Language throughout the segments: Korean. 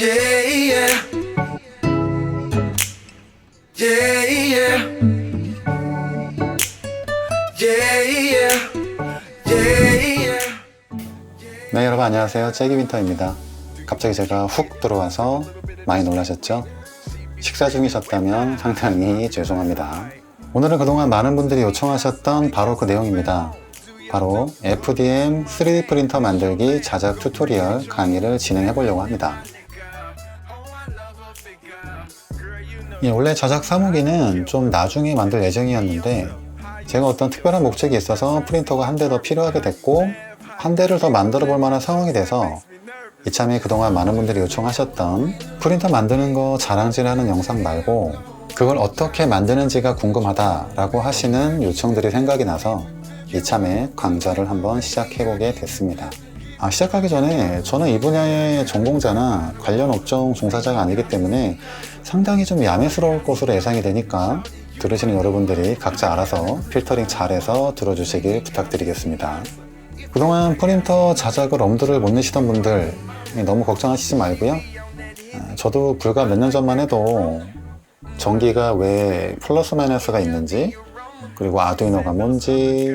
Yeah, yeah. Yeah, yeah. Yeah, yeah. Yeah, yeah. 네, 여러분 안녕하세요. 잭이윈터입니다. 갑자기 제가 훅 들어와서 많이 놀라셨죠? 식사 중이셨다면 상당히 죄송합니다. 오늘은 그동안 많은 분들이 요청하셨던 바로 그 내용입니다. 바로 FDM 3D 프린터 만들기 자작 튜토리얼 강의를 진행해 보려고 합니다. 원래 자작 사무기는 좀 나중에 만들 예정이었는데 제가 어떤 특별한 목적이 있어서 프린터가 한 대 더 필요하게 됐고 한 대를 더 만들어 볼 만한 상황이 돼서 이참에 그동안 많은 분들이 요청하셨던 프린터 만드는 거 자랑질하는 영상 말고 그걸 어떻게 만드는지가 궁금하다라고 하시는 요청들이 생각이 나서 이참에 강좌를 한번 시작해보게 됐습니다. 시작하기 전에 저는 이 분야의 전공자나 관련 업종 종사자가 아니기 때문에 상당히 좀 야매스러울 것으로 예상이 되니까 들으시는 여러분들이 각자 알아서 필터링 잘해서 들어주시길 부탁드리겠습니다. 그동안 프린터 자작을 엄두를 못 내시던 분들 너무 걱정하시지 말고요. 저도 불과 몇 년 전만 해도 전기가 왜 플러스 마이너스가 있는지 그리고 아두이노가 뭔지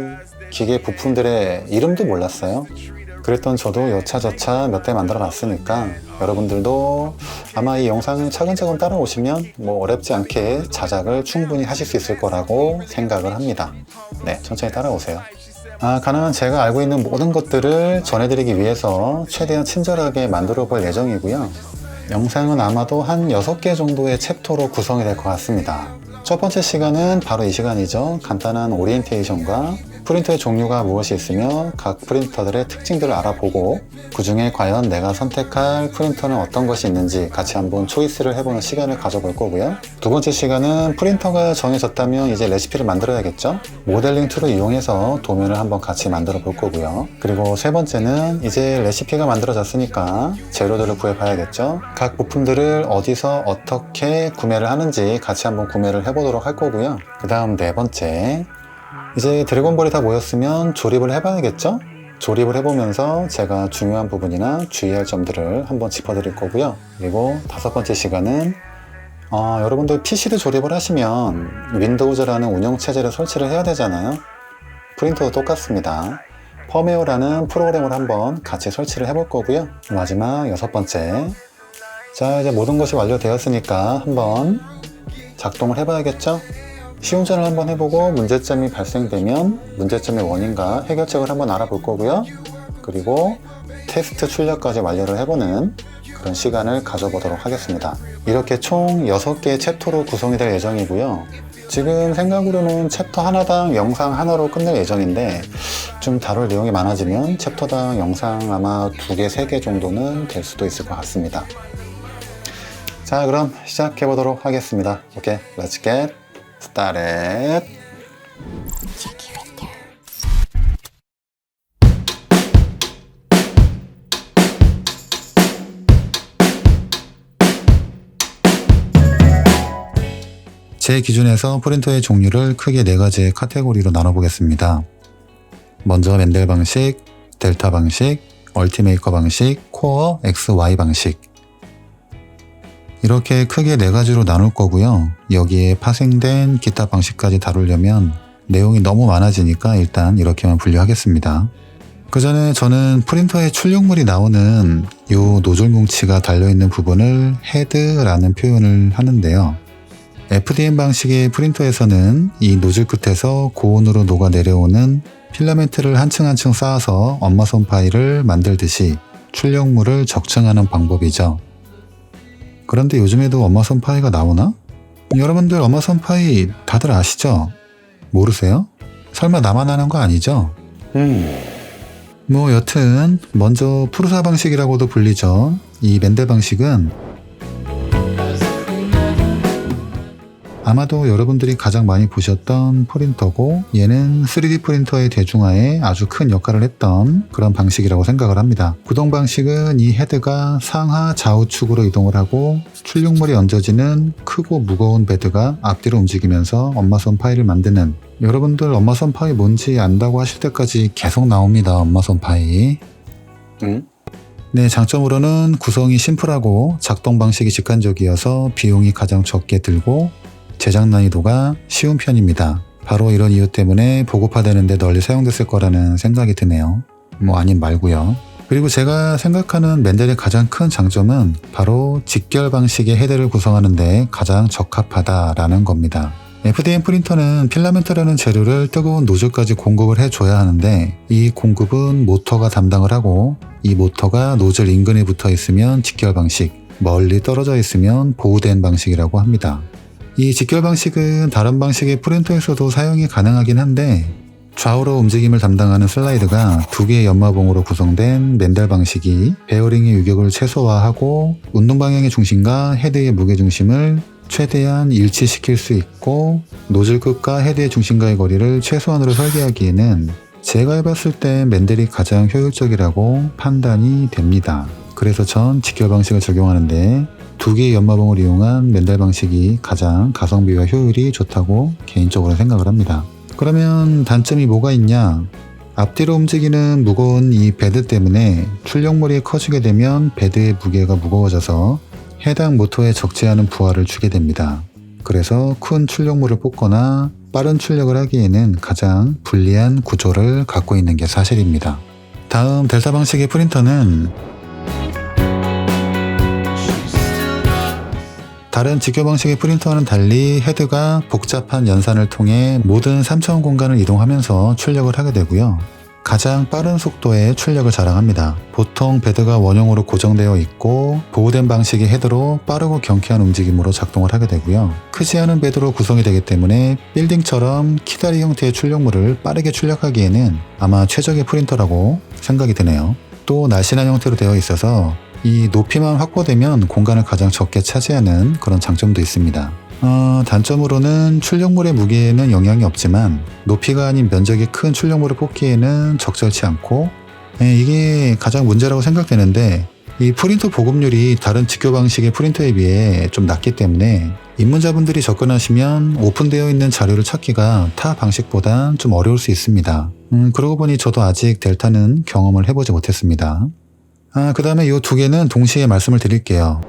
기계 부품들의 이름도 몰랐어요. 그랬던 저도 여차저차 몇 대 만들어 봤으니까 여러분들도 아마 이 영상을 차근차근 따라오시면 어렵지 않게 자작을 충분히 하실 수 있을 거라고 생각을 합니다. 네, 천천히 따라오세요. 가능한 제가 알고 있는 모든 것들을 전해드리기 위해서 최대한 친절하게 만들어 볼 예정이고요. 영상은 아마도 한 6개 정도의 챕터로 구성이 될 것 같습니다. 첫 번째 시간은 바로 이 시간이죠. 간단한 오리엔테이션과 프린터의 종류가 무엇이 있으며 각 프린터들의 특징들을 알아보고 그 중에 과연 내가 선택할 프린터는 어떤 것이 있는지 같이 한번 초이스를 해보는 시간을 가져볼 거고요. 두 번째 시간은 프린터가 정해졌다면 이제 레시피를 만들어야겠죠. 모델링 툴을 이용해서 도면을 한번 같이 만들어 볼 거고요. 그리고 세 번째는 이제 레시피가 만들어졌으니까 재료들을 구해봐야겠죠. 각 부품들을 어디서 어떻게 구매를 하는지 같이 한번 구매를 해보도록 할 거고요. 그 다음 네 번째, 이제 드래곤볼이 다 모였으면 조립을 해봐야겠죠? 조립을 해보면서 제가 중요한 부분이나 주의할 점들을 한번 짚어드릴 거고요. 그리고 다섯 번째 시간은 여러분들 PC를 조립을 하시면 윈도우즈라는 운영체제를 설치를 해야 되잖아요. 프린터도 똑같습니다. 펌웨어라는 프로그램을 한번 같이 설치를 해볼 거고요. 마지막 여섯 번째, 자 이제 모든 것이 완료되었으니까 한번 작동을 해봐야겠죠? 시운전을 한번 해보고 문제점이 발생되면 문제점의 원인과 해결책을 한번 알아볼 거고요. 그리고 테스트 출력까지 완료를 해보는 그런 시간을 가져보도록 하겠습니다. 이렇게 총 6개의 챕터로 구성이 될 예정이고요. 지금 생각으로는 챕터 하나당 영상 하나로 끝낼 예정인데 좀 다룰 내용이 많아지면 챕터당 영상 아마 2개, 3개 정도는 될 수도 있을 것 같습니다. 자, 그럼 시작해보도록 하겠습니다. 오케이, let's get started. 제 기준에서 프린터의 종류를 크게 4가지의 카테고리로 나눠보겠습니다. 먼저 맨델 방식, 델타 방식, 얼티메이커 방식, 코어, XY 방식. 이렇게 크게 4가지로 나눌 거고요. 여기에 파생된 기타 방식까지 다루려면 내용이 너무 많아지니까 일단 이렇게만 분류하겠습니다. 그 전에 저는 프린터에 출력물이 나오는 이 노즐 뭉치가 달려있는 부분을 헤드라는 표현을 하는데요. FDM 방식의 프린터에서는 이 노즐 끝에서 고온으로 녹아 내려오는 필라멘트를 한층 한층 쌓아서 엄마손 파이를 만들듯이 출력물을 적층하는 방법이죠. 그런데 요즘에도 엄마손 파이가 나오나? 여러분들 엄마손 파이 다들 아시죠? 모르세요? 설마 나만 아는 거 아니죠? 여튼 먼저 푸르사 방식이라고도 불리죠. 이 맨델 방식은 아마도 여러분들이 가장 많이 보셨던 프린터고 얘는 3D 프린터의 대중화에 아주 큰 역할을 했던 그런 방식이라고 생각을 합니다. 구동 방식은 이 헤드가 상하 좌우축으로 이동을 하고 출력물이 얹어지는 크고 무거운 베드가 앞뒤로 움직이면서 엄마손 파이를 만드는, 여러분들 엄마손 파이 뭔지 안다고 하실 때까지 계속 나옵니다. 엄마손 파이. 네, 장점으로는 구성이 심플하고 작동 방식이 직관적이어서 비용이 가장 적게 들고 제작 난이도가 쉬운 편입니다. 바로 이런 이유 때문에 보급화되는데 널리 사용됐을 거라는 생각이 드네요. 아님 말고요. 그리고 제가 생각하는 맨델의 가장 큰 장점은 바로 직결 방식의 헤드를 구성하는데 가장 적합하다라는 겁니다. FDM 프린터는 필라멘트라는 재료를 뜨거운 노즐까지 공급을 해줘야 하는데 이 공급은 모터가 담당을 하고 이 모터가 노즐 인근에 붙어 있으면 직결 방식, 멀리 떨어져 있으면 보호된 방식이라고 합니다. 이 직결 방식은 다른 방식의 프린터에서도 사용이 가능하긴 한데 좌우로 움직임을 담당하는 슬라이드가 두 개의 연마봉으로 구성된 맨델 방식이 베어링의 유격을 최소화하고 운동 방향의 중심과 헤드의 무게 중심을 최대한 일치시킬 수 있고 노즐 끝과 헤드의 중심과의 거리를 최소한으로 설계하기에는 제가 해봤을 때 맨델이 가장 효율적이라고 판단이 됩니다. 그래서 전 직결 방식을 적용하는데 두 개의 연마봉을 이용한 맨델 방식이 가장 가성비와 효율이 좋다고 개인적으로 생각을 합니다. 그러면 단점이 뭐가 있냐? 앞뒤로 움직이는 무거운 이 베드 때문에 출력물이 커지게 되면 베드의 무게가 무거워져서 해당 모터에 적지 않은 부하를 주게 됩니다. 그래서 큰 출력물을 뽑거나 빠른 출력을 하기에는 가장 불리한 구조를 갖고 있는 게 사실입니다. 다음 델타 방식의 프린터는 다른 직결 방식의 프린터와는 달리 헤드가 복잡한 연산을 통해 모든 3차원 공간을 이동하면서 출력을 하게 되고요. 가장 빠른 속도의 출력을 자랑합니다. 보통 베드가 원형으로 고정되어 있고 보호된 방식의 헤드로 빠르고 경쾌한 움직임으로 작동을 하게 되고요. 크지 않은 베드로 구성이 되기 때문에 빌딩처럼 키다리 형태의 출력물을 빠르게 출력하기에는 아마 최적의 프린터라고 생각이 드네요. 또 날씬한 형태로 되어 있어서 이 높이만 확보되면 공간을 가장 적게 차지하는 그런 장점도 있습니다. 단점으로는 출력물의 무게에는 영향이 없지만 높이가 아닌 면적이 큰 출력물을 뽑기에는 적절치 않고 이게 가장 문제라고 생각되는데 이 프린터 보급률이 다른 직교 방식의 프린터에 비해 좀 낮기 때문에 입문자분들이 접근하시면 오픈되어 있는 자료를 찾기가 타 방식보단 좀 어려울 수 있습니다. 그러고 보니 저도 아직 델타는 경험을 해보지 못했습니다. 그 다음에 이 두 개는 동시에 말씀을 드릴게요.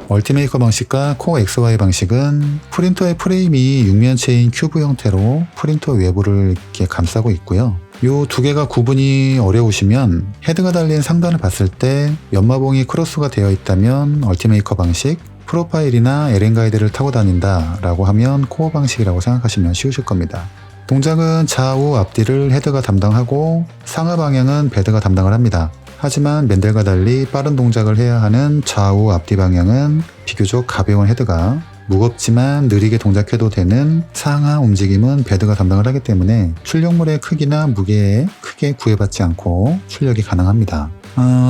멀티메이커 방식과 코어 XY 방식은 프린터의 프레임이 육면체인 큐브 형태로 프린터 외부를 이렇게 감싸고 있고요. 이 두 개가 구분이 어려우시면 헤드가 달린 상단을 봤을 때 연마봉이 크로스가 되어 있다면 얼티메이커 방식, 프로파일이나 LN 가이드를 타고 다닌다 라고 하면 코어 방식이라고 생각하시면 쉬우실 겁니다. 동작은 좌우 앞뒤를 헤드가 담당하고 상하 방향은 베드가 담당을 합니다. 하지만 맨델과 달리 빠른 동작을 해야 하는 좌우 앞뒤 방향은 비교적 가벼운 헤드가, 무겁지만 느리게 동작해도 되는 상하 움직임은 베드가 담당을 하기 때문에 출력물의 크기나 무게에 크게 구애받지 않고 출력이 가능합니다.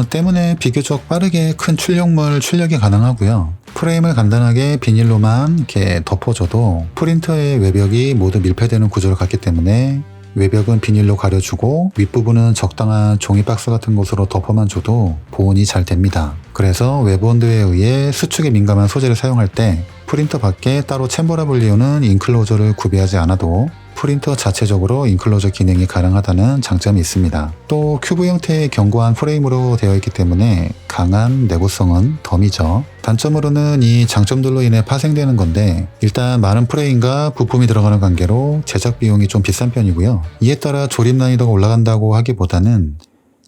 때문에 비교적 빠르게 큰 출력물 출력이 가능하고요. 프레임을 간단하게 비닐로만 이렇게 덮어줘도 프린터의 외벽이 모두 밀폐되는 구조를 갖기 때문에 외벽은 비닐로 가려주고 윗부분은 적당한 종이 박스 같은 곳으로 덮어만 줘도 보온이 잘 됩니다. 그래서 외부 온도에 의해 수축에 민감한 소재를 사용할 때 프린터 밖에 따로 챔버랩을 이용하는 인클로저를 구비하지 않아도 프린터 자체적으로 인클로저 기능이 가능하다는 장점이 있습니다. 또 큐브 형태의 견고한 프레임으로 되어 있기 때문에 강한 내구성은 덤이죠. 단점으로는 이 장점들로 인해 파생되는 건데 일단 많은 프레임과 부품이 들어가는 관계로 제작 비용이 좀 비싼 편이고요. 이에 따라 조립 난이도가 올라간다고 하기보다는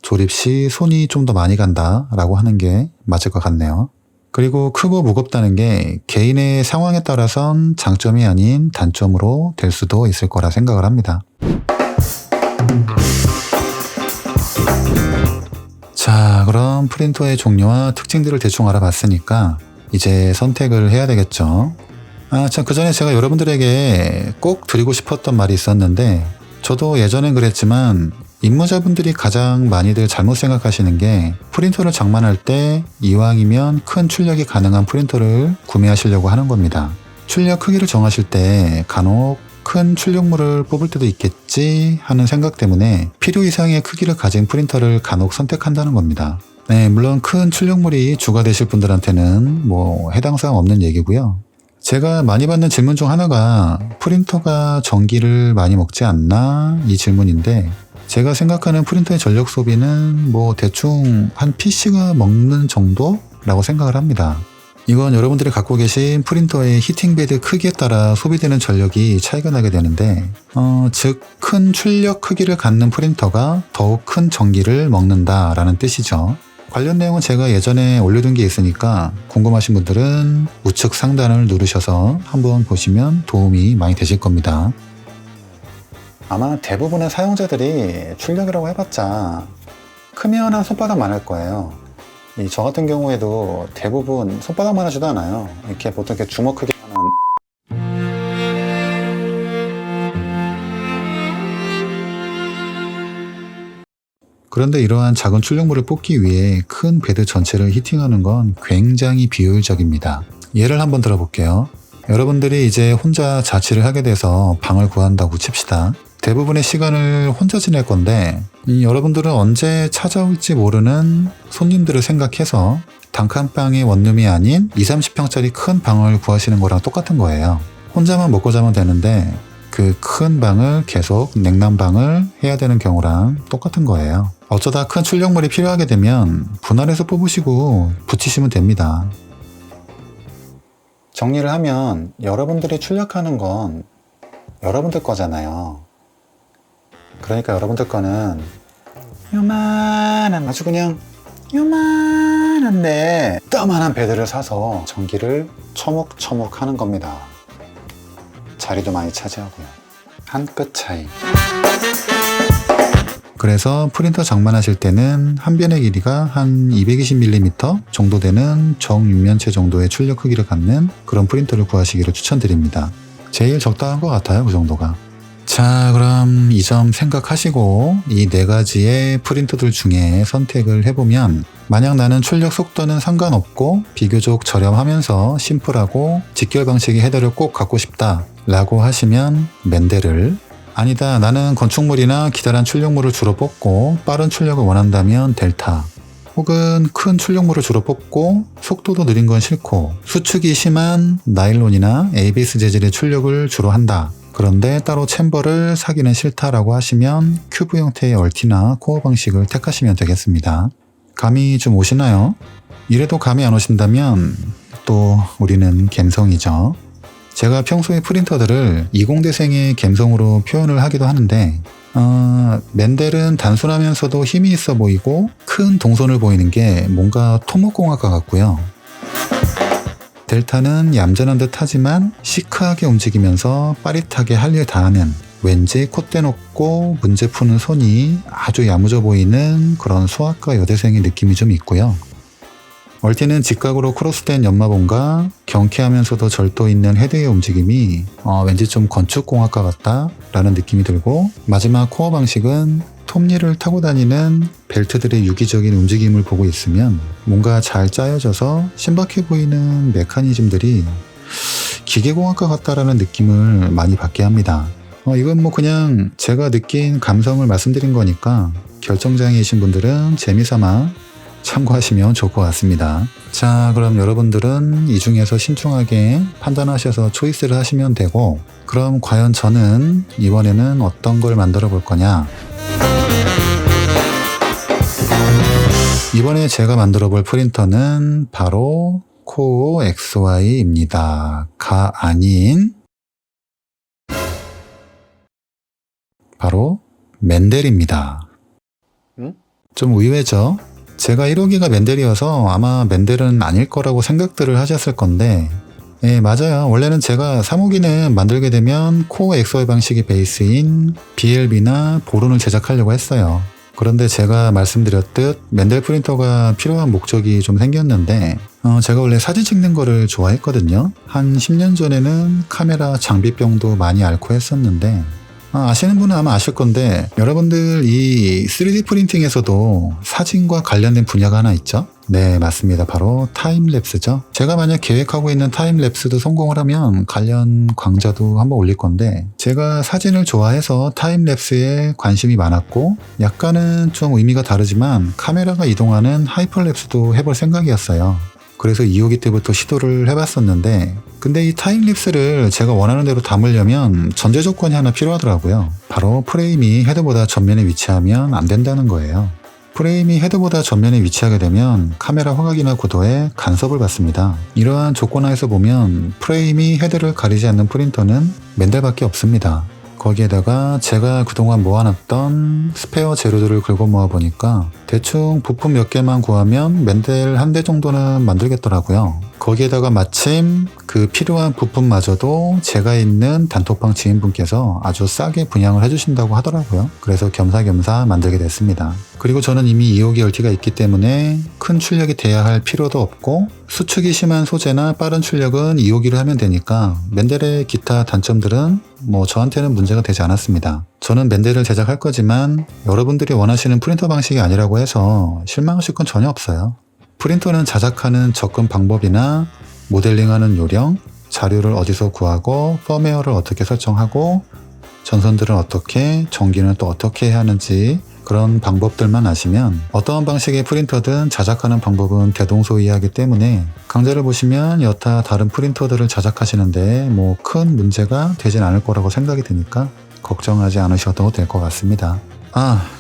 조립 시 손이 좀 더 많이 간다 라고 하는 게 맞을 것 같네요. 그리고 크고 무겁다는 게 개인의 상황에 따라선 장점이 아닌 단점으로 될 수도 있을 거라 생각을 합니다. 자, 그럼 프린터의 종류와 특징들을 대충 알아봤으니까 이제 선택을 해야 되겠죠. 참, 그 전에 제가 여러분들에게 꼭 드리고 싶었던 말이 있었는데 저도 예전엔 그랬지만 입문자분들이 가장 많이들 잘못 생각하시는 게 프린터를 장만할 때 이왕이면 큰 출력이 가능한 프린터를 구매하시려고 하는 겁니다. 출력 크기를 정하실 때 간혹 큰 출력물을 뽑을 때도 있겠지 하는 생각 때문에 필요 이상의 크기를 가진 프린터를 간혹 선택한다는 겁니다. 네, 물론 큰 출력물이 주가 되실 분들한테는 해당 사항 없는 얘기고요. 제가 많이 받는 질문 중 하나가 프린터가 전기를 많이 먹지 않나? 이 질문인데, 제가 생각하는 프린터의 전력 소비는 뭐 대충 한 PC가 먹는 정도라고 생각을 합니다. 이건 여러분들이 갖고 계신 프린터의 히팅베드 크기에 따라 소비되는 전력이 차이가 나게 되는데, 즉 큰 출력 크기를 갖는 프린터가 더욱 큰 전기를 먹는다라는 뜻이죠. 관련 내용은 제가 예전에 올려둔 게 있으니까 궁금하신 분들은 우측 상단을 누르셔서 한번 보시면 도움이 많이 되실 겁니다. 아마 대부분의 사용자들이 출력이라고 해봤자 크면 한 손바닥만 할 거예요. 저 같은 경우에도 대부분 손바닥만 하지도 않아요. 이렇게 보통 이렇게 주먹 크기 하는. 그런데 이러한 작은 출력물을 뽑기 위해 큰 베드 전체를 히팅하는 건 굉장히 비효율적입니다. 예를 한번 들어볼게요. 여러분들이 이제 혼자 자취를 하게 돼서 방을 구한다고 칩시다. 대부분의 시간을 혼자 지낼 건데 여러분들은 언제 찾아올지 모르는 손님들을 생각해서 단칸방의 원룸이 아닌 20-30평짜리 큰 방을 구하시는 거랑 똑같은 거예요. 혼자만 먹고 자면 되는데 그 큰 방을 계속 냉난방을 해야 되는 경우랑 똑같은 거예요. 어쩌다 큰 출력물이 필요하게 되면 분할해서 뽑으시고 붙이시면 됩니다. 정리를 하면 여러분들이 출력하는 건 여러분들 거잖아요. 그러니까 여러분들 거는 요만한, 아주 그냥 요만한데 따만한 베드를 사서 전기를 처묵처묵 하는 겁니다. 자리도 많이 차지하고요. 한 끗 차이. 그래서 프린터 장만하실 때는 한 변의 길이가 한 220mm 정도 되는 정육면체 정도의 출력 크기를 갖는 그런 프린터를 구하시기를 추천드립니다. 제일 적당한 것 같아요, 그 정도가. 자, 그럼 이 점 생각하시고 이 4가지의 프린터들 중에 선택을 해보면, 만약 나는 출력 속도는 상관없고 비교적 저렴하면서 심플하고 직결 방식의 헤더를 꼭 갖고 싶다 라고 하시면 맨델을, 아니다 나는 건축물이나 기다란 출력물을 주로 뽑고 빠른 출력을 원한다면 델타, 혹은 큰 출력물을 주로 뽑고 속도도 느린 건 싫고 수축이 심한 나일론이나 ABS 재질의 출력을 주로 한다, 그런데 따로 챔버를 사기는 싫다라고 하시면 큐브 형태의 얼티나 코어 방식을 택하시면 되겠습니다. 감이 좀 오시나요? 이래도 감이 안 오신다면 또 우리는 갬성이죠. 제가 평소에 프린터들을 20대생의 갬성으로 표현을 하기도 하는데, 맨델은 단순하면서도 힘이 있어 보이고 큰 동선을 보이는 게 뭔가 토목공학과 같고요. 델타는 얌전한 듯 하지만 시크하게 움직이면서 빠릿하게 할 일 다하는, 왠지 콧대 높고 문제 푸는 손이 아주 야무져 보이는 그런 수학과 여대생의 느낌이 좀 있고요. 얼티는 직각으로 크로스된 연마봉과 경쾌하면서도 절도 있는 헤드의 움직임이 왠지 좀 건축공학과 같다라는 느낌이 들고, 마지막 코어 방식은 톱니를 타고 다니는 벨트들의 유기적인 움직임을 보고 있으면 뭔가 잘 짜여져서 신박해 보이는 메커니즘들이 기계공학과 같다라는 느낌을 많이 받게 합니다. 이건 뭐 그냥 제가 느낀 감성을 말씀드린 거니까 결정장애이신 분들은 재미삼아 참고하시면 좋을 것 같습니다. 자, 그럼 여러분들은 이 중에서 신중하게 판단하셔서 초이스를 하시면 되고, 그럼 과연 저는 이번에는 어떤 걸 만들어 볼 거냐? 이번에 제가 만들어 볼 프린터는 바로 코어 XY입니다. 가 아닌 바로 맨델입니다. 좀 의외죠? 제가 1호기가 맨델이어서 아마 맨델은 아닐 거라고 생각들을 하셨을 건데, 예, 맞아요. 원래는 제가 3호기는 만들게 되면 코어 XY 방식이 베이스인 BLB나 보론을 제작하려고 했어요. 그런데 제가 말씀드렸듯 맨델 프린터가 필요한 목적이 좀 생겼는데, 제가 원래 사진 찍는 거를 좋아했거든요. 한 10년 전에는 카메라 장비병도 많이 앓고 했었는데, 아시는 분은 아마 아실 건데, 여러분들 이 3D 프린팅에서도 사진과 관련된 분야가 하나 있죠? 네, 맞습니다. 바로 타임랩스죠. 제가 만약 계획하고 있는 타임랩스도 성공을 하면 관련 강좌도 한번 올릴 건데, 제가 사진을 좋아해서 타임랩스에 관심이 많았고, 약간은 좀 의미가 다르지만 카메라가 이동하는 하이퍼랩스도 해볼 생각이었어요. 그래서 2호기 때부터 시도를 해봤었는데, 근데 이 타임랩스를 제가 원하는 대로 담으려면 전제 조건이 하나 필요하더라고요. 바로 프레임이 헤드보다 전면에 위치하면 안 된다는 거예요. 프레임이 헤드보다 전면에 위치하게 되면 카메라 화각이나 구도에 간섭을 받습니다. 이러한 조건 하에서 보면 프레임이 헤드를 가리지 않는 프린터는 맨들밖에 없습니다. 거기에다가 제가 그동안 모아놨던 스페어 재료들을 긁어 모아보니까 대충 부품 몇 개만 구하면 맨들 한 대 정도는 만들겠더라고요. 거기에다가 마침 그 필요한 부품마저도 제가 있는 단톡방 지인분께서 아주 싸게 분양을 해주신다고 하더라고요. 그래서 겸사겸사 만들게 됐습니다. 그리고 저는 이미 2호기 RT가 있기 때문에 큰 출력이 돼야 할 필요도 없고 수축이 심한 소재나 빠른 출력은 2호기로 하면 되니까 맨델의 기타 단점들은 뭐 저한테는 문제가 되지 않았습니다. 저는 맨델을 제작할 거지만 여러분들이 원하시는 프린터 방식이 아니라고 해서 실망하실 건 전혀 없어요. 프린터는 자작하는 접근 방법이나 모델링하는 요령, 자료를 어디서 구하고 펌웨어를 어떻게 설정하고 전선들은 어떻게, 전기는 또 어떻게 해야 하는지 그런 방법들만 아시면 어떠한 방식의 프린터든 자작하는 방법은 대동소이하기 때문에 강좌를 보시면 여타 다른 프린터들을 자작하시는데 뭐 큰 문제가 되진 않을 거라고 생각이 드니까 걱정하지 않으셔도 될 것 같습니다.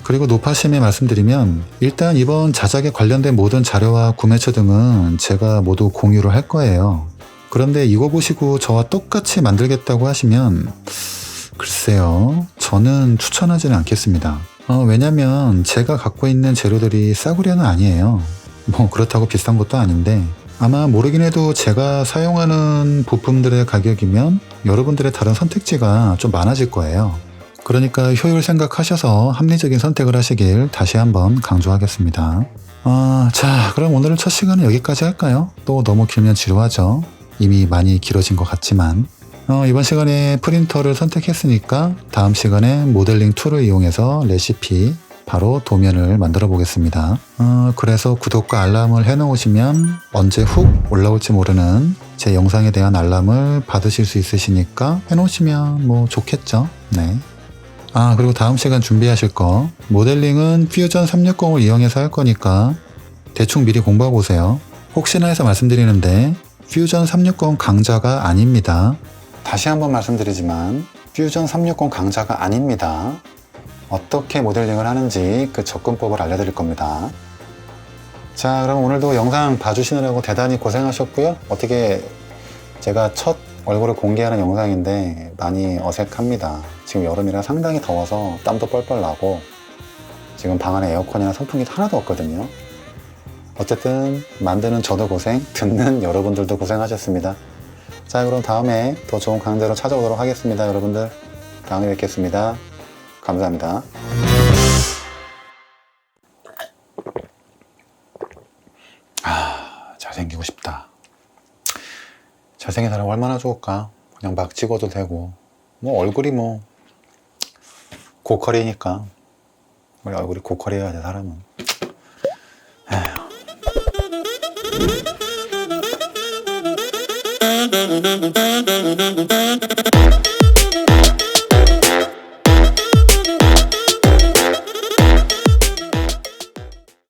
그리고 노파심에 말씀드리면 일단 이번 자작에 관련된 모든 자료와 구매처 등은 제가 모두 공유를 할 거예요. 그런데 이거 보시고 저와 똑같이 만들겠다고 하시면 글쎄요, 저는 추천하지는 않겠습니다. 왜냐면 제가 갖고 있는 재료들이 싸구려는 아니에요. 뭐 그렇다고 비싼 것도 아닌데 아마 모르긴 해도 제가 사용하는 부품들의 가격이면 여러분들의 다른 선택지가 좀 많아질 거예요. 그러니까 효율 생각하셔서 합리적인 선택을 하시길 다시 한번 강조하겠습니다. 자, 그럼 오늘 첫 시간은 여기까지 할까요? 또 너무 길면 지루하죠? 이미 많이 길어진 것 같지만 이번 시간에 프린터를 선택했으니까 다음 시간에 모델링 툴을 이용해서 레시피 바로 도면을 만들어 보겠습니다. 그래서 구독과 알람을 해놓으시면 언제 훅 올라올지 모르는 제 영상에 대한 알람을 받으실 수 있으시니까 해놓으시면 뭐 좋겠죠. 네. 그리고 다음 시간 준비하실 거 모델링은 퓨전 360을 이용해서 할 거니까 대충 미리 공부해 보세요. 혹시나 해서 말씀드리는데 퓨전 360 강좌가 아닙니다. 다시 한번 말씀드리지만 퓨전 360 강좌가 아닙니다. 어떻게 모델링을 하는지 그 접근법을 알려드릴 겁니다. 자, 그럼 오늘도 영상 봐주시느라고 대단히 고생하셨고요. 어떻게 제가 첫 얼굴을 공개하는 영상인데 많이 어색합니다. 지금 여름이라 상당히 더워서 땀도 뻘뻘 나고 지금 방 안에 에어컨이나 선풍기 하나도 없거든요. 어쨌든 만드는 저도 고생, 듣는 여러분들도 고생하셨습니다. 자, 그럼 다음에 더 좋은 강좌로 찾아오도록 하겠습니다. 여러분들 다음에 뵙겠습니다. 감사합니다. 잘생기고 싶다. 잘생긴 사람 얼마나 좋을까? 그냥 막 찍어도 되고 뭐 얼굴이 뭐 고퀄이니까 우리 얼굴이 고퀄이어야 돼 사람은. 에휴.